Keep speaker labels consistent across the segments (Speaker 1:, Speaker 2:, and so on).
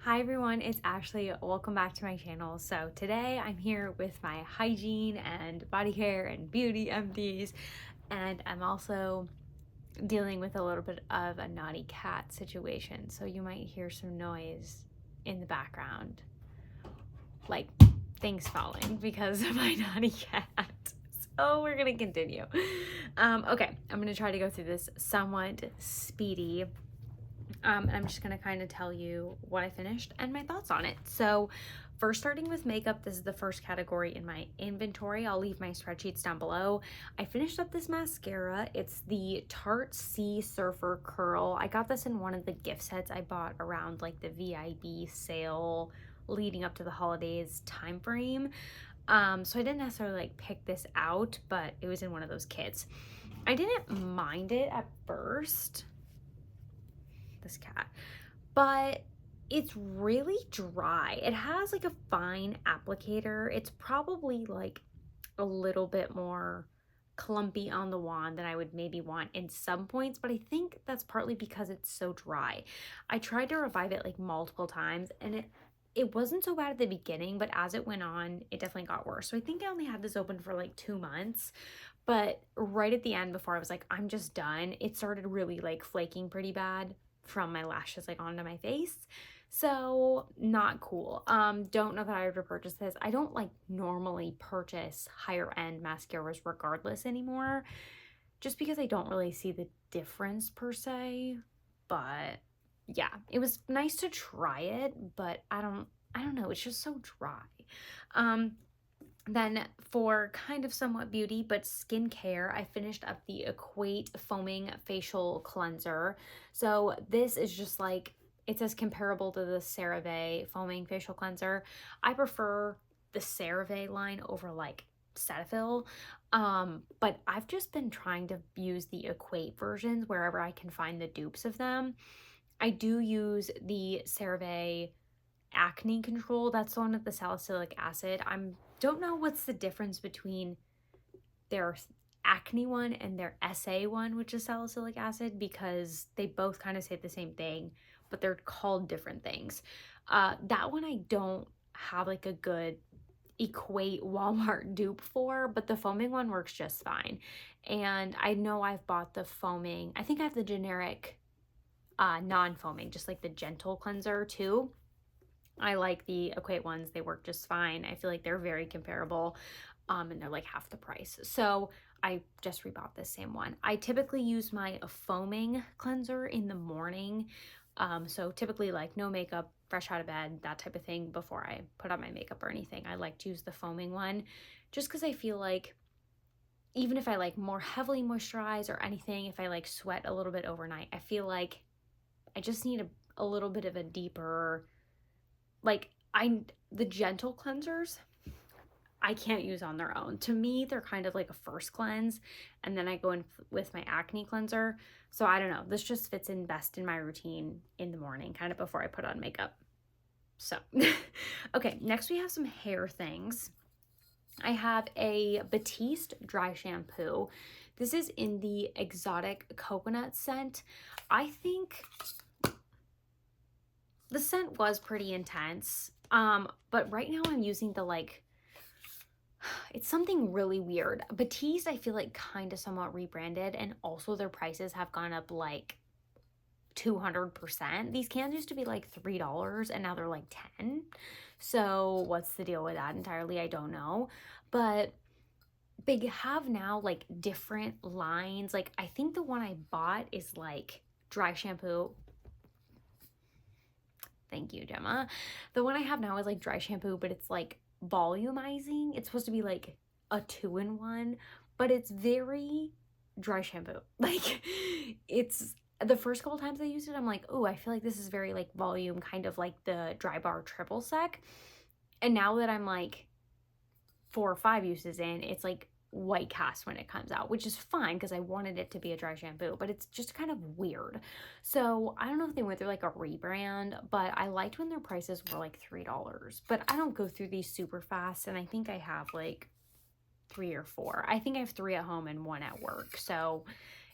Speaker 1: Hi everyone, it's Ashley. Welcome back to my channel. So today I'm here with my hygiene and body care and beauty empties, and I'm also dealing with a little bit of a naughty cat situation. So you might hear some noise in the background, like things falling because of my naughty cat. So we're gonna continue. Okay, I'm gonna try to go through this somewhat speedy. I'm just gonna kind of tell you what I finished and my thoughts on it. So first, starting with makeup, this is the first category in my inventory. I'll leave my spreadsheets down below. I finished up this mascara. It's the Tarte Sea Surfer Curl. I got this in one of the gift sets I bought around like the VIB sale leading up to the holidays time frame. So I didn't necessarily like pick this out, but it was in one of those kits. I didn't mind it at first, this cat, but it's really dry. It has like a fine applicator. It's probably like a little bit more clumpy on the wand than I would maybe want in some points, but I think that's partly because it's so dry. I tried to revive it like multiple times and it wasn't so bad at the beginning, but as it went on, it definitely got worse. So I think I only had this open for like 2 months, but right at the end before I was like, I'm just done, it started really like flaking pretty bad from my lashes like onto my face. So not cool. Don't know that I would repurchase this. I don't like normally purchase higher end mascaras regardless anymore, just because I don't really see the difference per se. But yeah, it was nice to try it, but I don't know, it's just so dry. Then for kind of somewhat beauty but skincare, I finished up the Equate Foaming Facial Cleanser. So this is just like, it says comparable to the CeraVe Foaming Facial Cleanser. I prefer the CeraVe line over like Cetaphil, but I've just been trying to use the Equate versions wherever I can find the dupes of them. I do use the CeraVe Acne Control. That's the one with the salicylic acid. Don't know what's the difference between their acne one and their SA one, which is salicylic acid, because they both kind of say the same thing, but they're called different things. That one I don't have like a good Equate Walmart dupe for, but the foaming one works just fine. And I know I've bought the foaming. I think I have the generic non-foaming, just like the gentle cleanser too. I like the Equate ones. They work just fine. I feel like they're very comparable, and they're like half the price. So I just rebought this same one. I typically use my foaming cleanser in the morning. So typically like no makeup, fresh out of bed, that type of thing before I put on my makeup or anything. I like to use the foaming one just because I feel like even if I like more heavily moisturize or anything, if I like sweat a little bit overnight, I feel like I just need a little bit of a deeper, like the gentle cleansers I can't use on their own. To me, they're kind of like a first cleanse, and then I go in with my acne cleanser. So I don't know, this just fits in best in my routine in the morning, kind of before I put on makeup. So okay, next we have some hair things. I have a Batiste dry shampoo. This is in the exotic coconut scent. I think the scent was pretty intense, but right now I'm using the like, it's something really weird. Batiste I feel like kind of somewhat rebranded, and also their prices have gone up like 200%. These cans used to be like $3 and now they're like 10. So what's the deal with that entirely? I don't know. But they have now like different lines. Like I think the one I bought is like dry shampoo. Thank you, Gemma. The one I have now is like dry shampoo, but it's like volumizing. It's supposed to be like a 2-in-1, but it's very dry shampoo. Like it's the first couple times I used it, I'm like, oh, I feel like this is very like volume, kind of like the Dry Bar Triple Sec. And now that I'm like 4 or 5 uses in, it's like white cast when it comes out, which is fine because I wanted it to be a dry shampoo, but it's just kind of weird. So I don't know if they went through like a rebrand, but I liked when their prices were like $3. But I don't go through these super fast, and I think I have like 3 or 4. I think I have 3 at home and 1 at work, so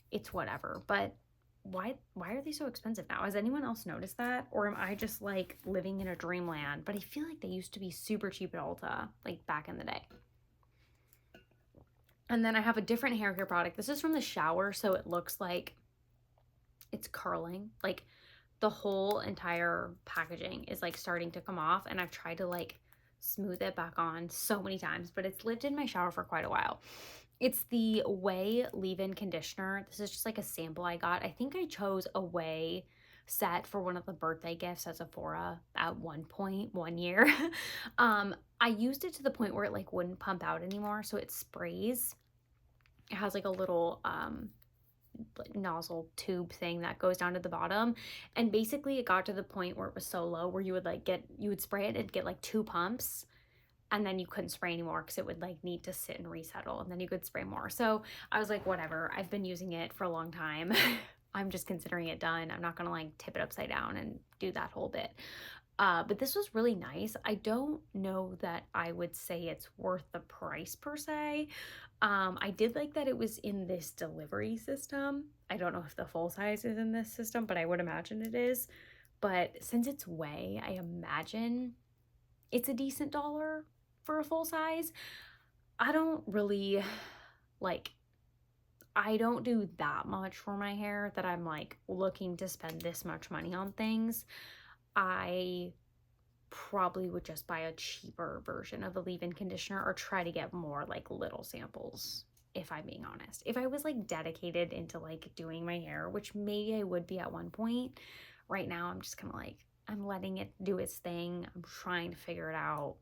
Speaker 1: it's whatever. But why are they so expensive now? Has anyone else noticed that? Or am I just like living in a dreamland? But I feel like they used to be super cheap at Ulta, like back in the day. And then I have a different hair care product. This is from the shower, so it looks like it's curling. Like the whole entire packaging is like starting to come off, and I've tried to like smooth it back on so many times, but it's lived in my shower for quite a while. It's the Way leave-in conditioner. This is just like a sample I got. I think I chose a Way set for one of the birthday gifts at Sephora at one point, one year. I used it to the point where it like wouldn't pump out anymore, so it sprays. It has like a little like nozzle tube thing that goes down to the bottom, and basically it got to the point where it was so low where you would spray it and get like 2 pumps, and then you couldn't spray anymore because it would like need to sit and resettle, and then you could spray more. So I was like, whatever, I've been using it for a long time. I'm just considering it done. I'm not gonna like tip it upside down and do that whole bit. But this was really nice. I don't know that I would say it's worth the price per se. I did like that it was in this delivery system. I don't know if the full size is in this system, but I would imagine it is. But since it's Way, I imagine it's a decent dollar for a full size. I don't really like, I don't do that much for my hair that I'm like looking to spend this much money on things. I probably would just buy a cheaper version of a leave-in conditioner or try to get more like little samples, if I'm being honest. If I was like dedicated into like doing my hair, which maybe I would be at one point, right now I'm just kind of like, I'm letting it do its thing. I'm trying to figure it out.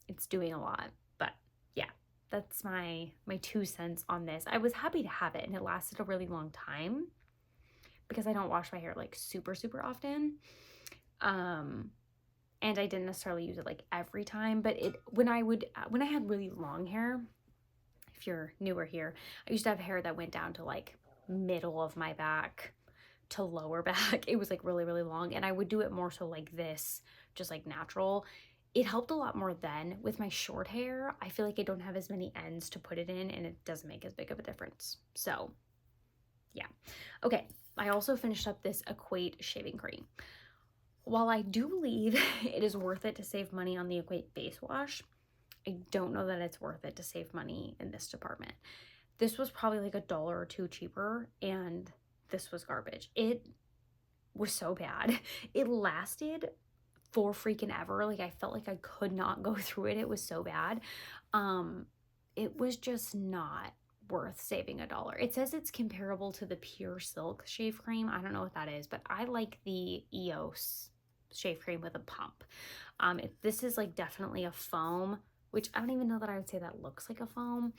Speaker 1: It's doing a lot, but yeah, that's my 2 cents on this. I was happy to have it, and it lasted a really long time because I don't wash my hair like super often. And I didn't necessarily use it like every time, but when I had really long hair, if you're newer here, I used to have hair that went down to like middle of my back to lower back. It was like really long, and I would do it more so like this, just like natural. It helped a lot more then. With my short hair, I feel like I don't have as many ends to put it in, and it doesn't make as big of a difference. So yeah. Okay, I also finished up this Equate shaving cream. While I do believe it is worth it to save money on the Equate face wash, I don't know that it's worth it to save money in this department. This was probably like $1 or $2 cheaper, and this was garbage. It was so bad. It lasted for freaking ever. Like I felt like I could not go through it. It was so bad. It was just not worth saving $1. It says it's comparable to the Pure Silk shave cream. I don't know what that is, but I like the EOS shave cream with a pump. This is like definitely a foam, which I don't even know that I would say that looks like a foam,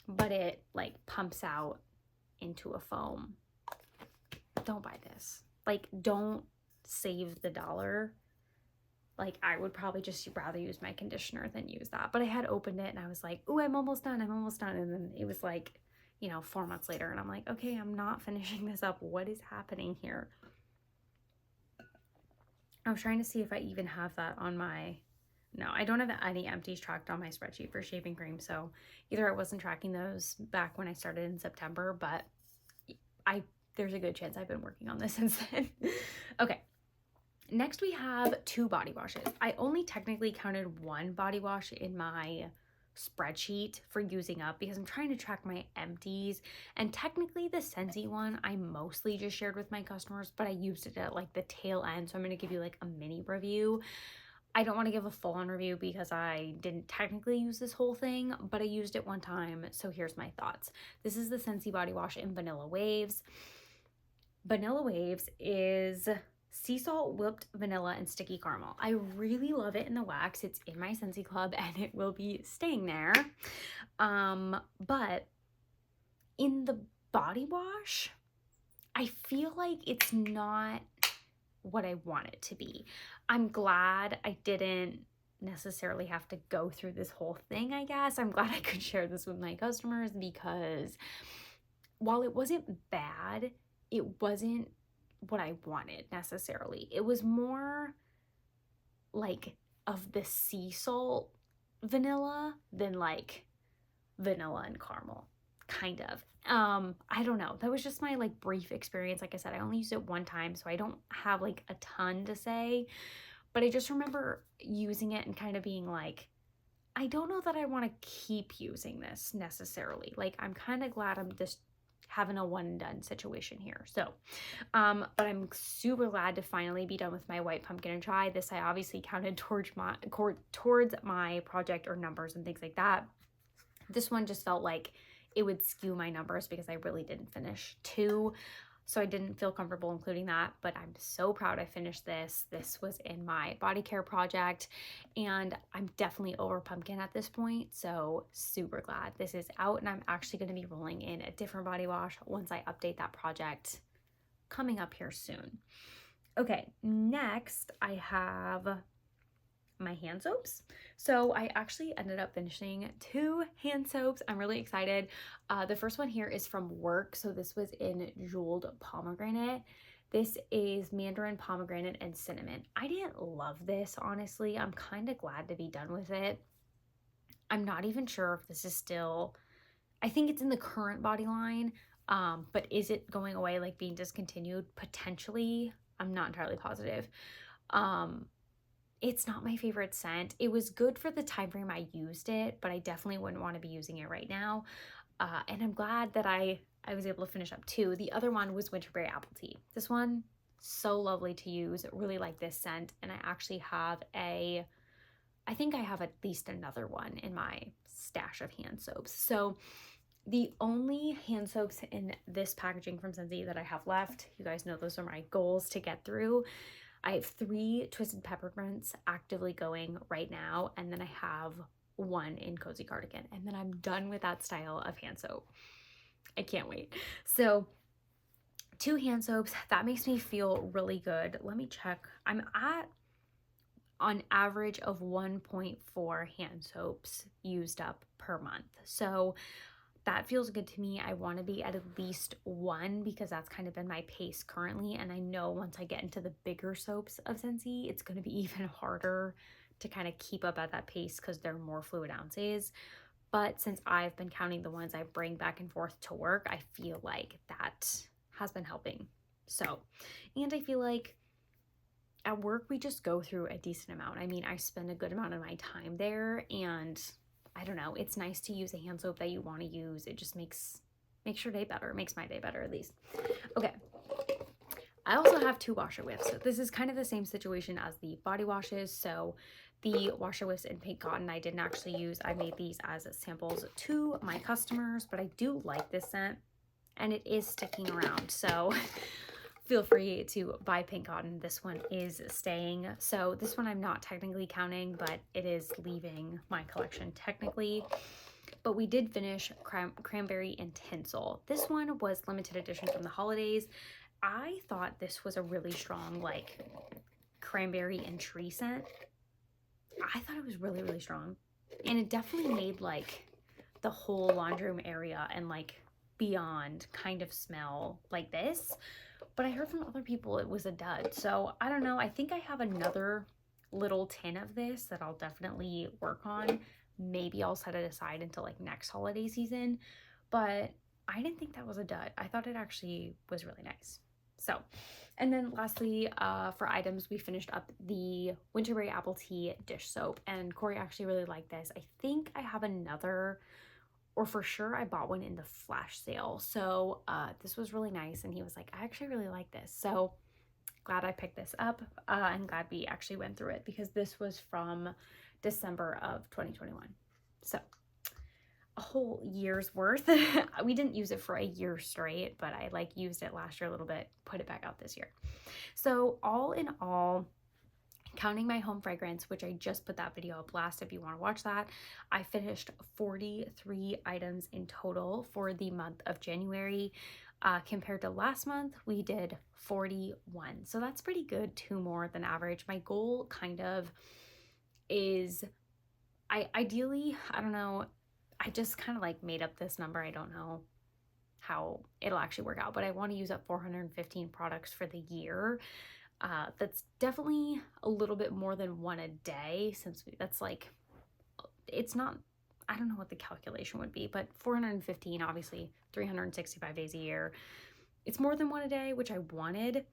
Speaker 1: but it like pumps out into a foam. Don't buy this. Like, don't save the $1. Like, I would probably just rather use my conditioner than use that. But I had opened it and I was like, oh, I'm almost done. And then it was like, 4 months later, and I'm like, okay, I'm not finishing this up. What is happening here? I was trying to see if I even have that on my, no, I don't have any empties tracked on my spreadsheet for shaving cream. So either I wasn't tracking those back when I started in September, but there's a good chance I've been working on this since then. Okay. Next, we have 2 body washes. I only technically counted 1 body wash in my spreadsheet for using up because I'm trying to track my empties, and technically the Scentsy one I mostly just shared with my customers, but I used it at like the tail end, so I'm going to give you like a mini review. I don't want to give a full-on review because I didn't technically use this whole thing, but I used it one time, so here's my thoughts. This is the Scentsy body wash in Vanilla Waves. Vanilla Waves is sea salt, whipped vanilla, and sticky caramel. I really love it in the wax. It's in my Scentsy Club and it will be staying there. But in the body wash, I feel like it's not what I want it to be. I'm glad I didn't necessarily have to go through this whole thing, I guess. I'm glad I could share this with my customers because while it wasn't bad, it wasn't what I wanted necessarily. It was more like of the sea salt vanilla than like vanilla and caramel. kind of. I don't know. That was just my like brief experience. Like I said, I only used it one time, so I don't have like a ton to say, but I just remember using it and kind of being like, I don't know that I want to keep using this necessarily. Like, I'm kind of glad I'm just having a one and done situation here. So, but I'm super glad to finally be done with my white pumpkin and chai. This I obviously counted towards my project or numbers and things like that. This one just felt like it would skew my numbers because I really didn't finish two. So I didn't feel comfortable including that, but I'm so proud I finished this. This was in my body care project, and I'm definitely over pumpkin at this point, so super glad this is out, and I'm actually going to be rolling in a different body wash once I update that project coming up here soon. Okay, next I have my hand soaps. So I actually ended up finishing 2 hand soaps. I'm really excited. The first one here is from work. So this was in jeweled pomegranate. This is mandarin, pomegranate, and cinnamon. I didn't love this, honestly. I'm kind of glad to be done with it. I'm not even sure if this is still, I think it's in the current body line, but is it going away, like being discontinued? Potentially. I'm not entirely positive. It's not my favorite scent. It was good for the time frame I used it, but I definitely wouldn't want to be using it right now. And I'm glad that I was able to finish up 2. The other one was Winterberry Apple Tea. This one, so lovely to use. Really like this scent. And I actually have I think I have at least another one in my stash of hand soaps. So the only hand soaps in this packaging from Scentsy that I have left, you guys know those are my goals to get through. I have 3 Twisted Peppermints actively going right now, and then I have 1 in Cozy Cardigan, and then I'm done with that style of hand soap. I can't wait. So 2 hand soaps, that makes me feel really good. Let me check. I'm at on average of 1.4 hand soaps used up per month. So that feels good to me. I want to be at least 1 because that's kind of been my pace currently. And I know once I get into the bigger soaps of Scentsy, it's going to be even harder to kind of keep up at that pace because they're more fluid ounces. But since I've been counting the ones I bring back and forth to work, I feel like that has been helping. So, and I feel like at work, we just go through a decent amount. I mean, I spend a good amount of my time there, and I don't know, it's nice to use a hand soap that you want to use. It just makes your day better. It makes my day better, at least. Okay. I also have 2 washer whiffs. So this is kind of the same situation as the body washes. So the washer whiffs in pink cotton I didn't actually use. I made these as samples to my customers, but I do like this scent, and it is sticking around. So feel free to buy pink cotton. This one is staying. So this one I'm not technically counting, but it is leaving my collection technically. But we did finish cranberry and tinsel. This one was limited edition from the holidays. I thought this was a really strong like cranberry and tree scent. I thought it was really, really strong. And it definitely made like the whole laundry room area and like beyond kind of smell like this. But I heard from other people it was a dud. So I don't know. I think I have another little tin of this that I'll definitely work on. Maybe I'll set it aside until like next holiday season. But I didn't think that was a dud. I thought it actually was really nice. So, and then lastly, for items, we finished up the Winterberry Apple Tea dish soap. And Corey actually really liked this. I think I have another, or for sure I bought one in the flash sale. So this was really nice, and he was like, I actually really like this. So glad I picked this up, and glad we actually went through it because this was from December of 2021. So a whole year's worth. We didn't use it for a year straight, but I like used it last year a little bit, put it back out this year. So all in all, counting my home fragrance, which I just put that video up last if you want to watch that, I finished 43 items in total for the month of January. Compared to last month, we did 41. So that's pretty good, 2 more than average. My goal kind of is, ideally, I don't know, I just kind of like made up this number. I don't know how it'll actually work out, but I want to use up 415 products for the year. That's definitely a little bit more than 1 a day, since that's like, it's not I don't know what the calculation would be, but 415, obviously 365 days a year. It's more than one a day, which I wanted,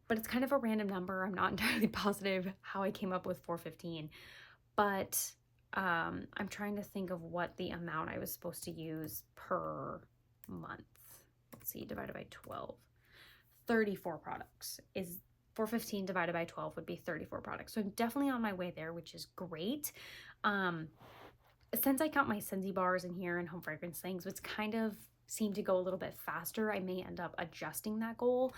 Speaker 1: but it's kind of a random number. I'm not entirely positive how I came up with 415, but I'm trying to think of what the amount I was supposed to use per month. Let's see, divided by 12. 34 products is 415 divided by 12 would be 34 products. So I'm definitely on my way there, which is great. Since I count my Scentsy bars in here and home fragrance things, which kind of seem to go a little bit faster, I may end up adjusting that goal.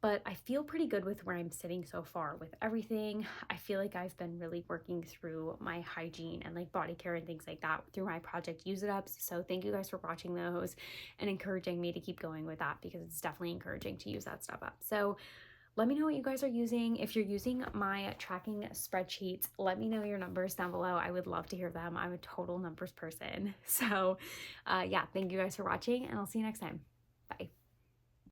Speaker 1: But I feel pretty good with where I'm sitting so far with everything. I feel like I've been really working through my hygiene and like body care and things like that through my project Use It Ups. So thank you guys for watching those and encouraging me to keep going with that, because it's definitely encouraging to use that stuff up. So let me know what you guys are using. If you're using my tracking spreadsheets, let me know your numbers down below. I would love to hear them. I'm a total numbers person. So yeah, thank you guys for watching, and I'll see you next time. Bye.